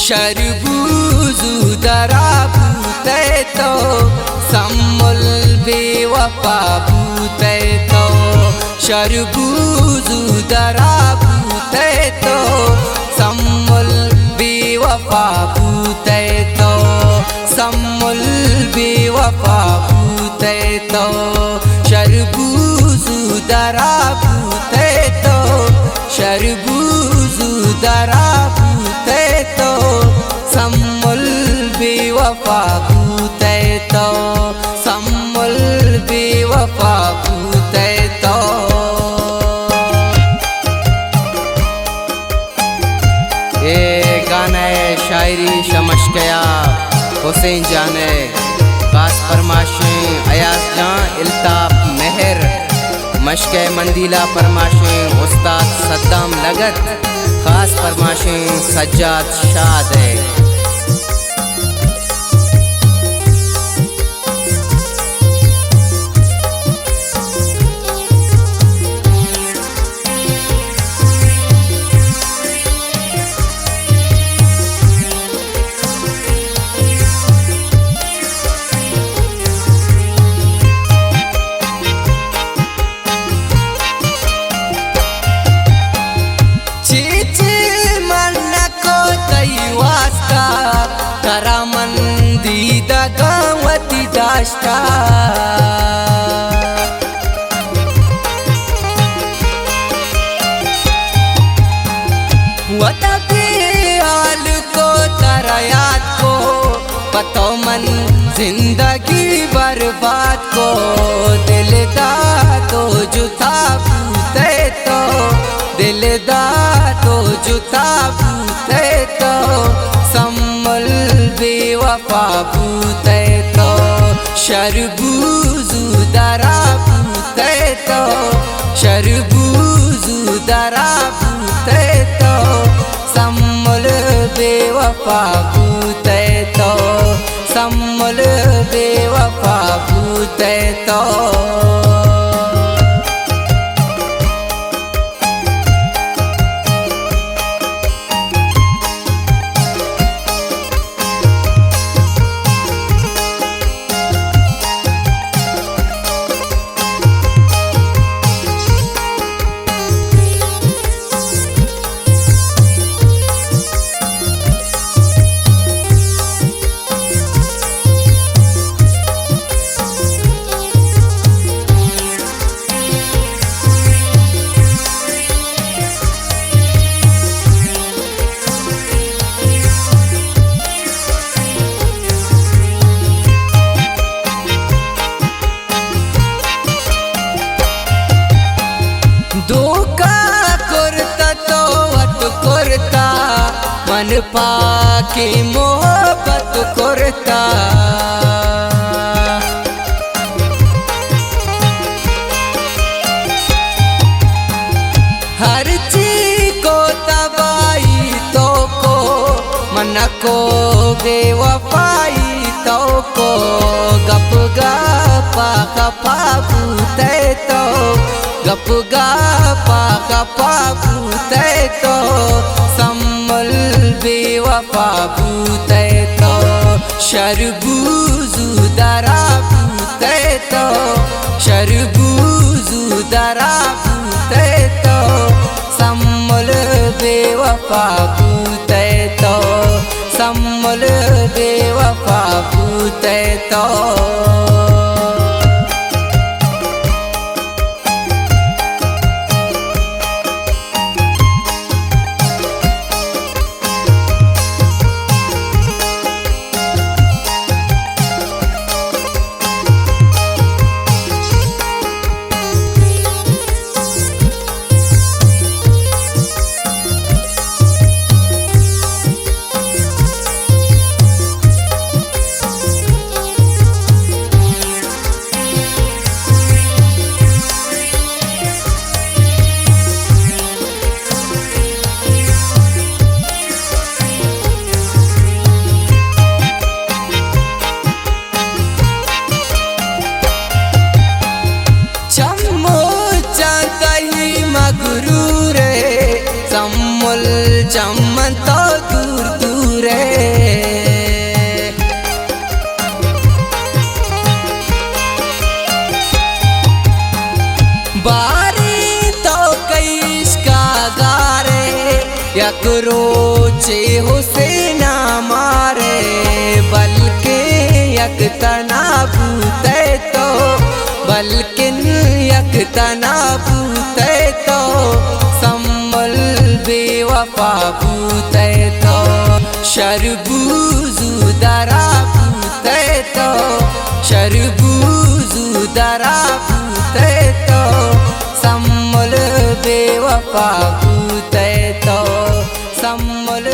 शरबूजू दरा भूते तो सम्मुल बेवफा भूते तो शरबूजू दरा भूते तो सम्मुल बेवफा भूते तो सम्मुल बेवफा भूते तो शरबूजू दरा भूते तो शरबूजू दरा भूते तो सम्मुल बेवफा भूते तो सम्मुल बेवफा भूते तो। ये गाना शायरी शमशकया हुसैन जाने खास फरमाशें अयाज जान इल्ताफ मेहर मशक़े मंदीला फरमाशें उस्ताद सद्दाम लगत खास फरमाशें सज्जाद शाद है। करामंदी दगावती दाश्ता वता के हाल को तरायात को पतो मन जिंदगी बर्बाद को दिल दा तो जुता भूते तो दिल दा तो जुता भूते तो सम्मुल बेवफा भूते तो शरबूजू दरा भूते तो शरबूजू दरा भूते तो सम्मुल बेवफा भूते तो सम्मुल बेवफा भूते तो। मन पाके मोहब्बत करता हर चीज को तबाही तो को मन को बेवफाई तो को गप गपा गपा भूते तो गप गपा गपा भूते तो सम्मुल बेवफा भूते तो शरबूजू दरा भूते तो शरबूजू दरा भूते तो सम्मुल बेवफा भूते तो सम्मुल बेवफा भूते तो। चमन तो दूर दूर पूते बारी तो कैस का गारे यक रोचे हुसैन मारे बल्कि यक तना पूते तो बल्किन यक तना पूते तो संभल बेवफा पूते तो शरबूजू दरा पूते तो शरबूजू दरा पूते तो संभल बेवफा पूते तो संभल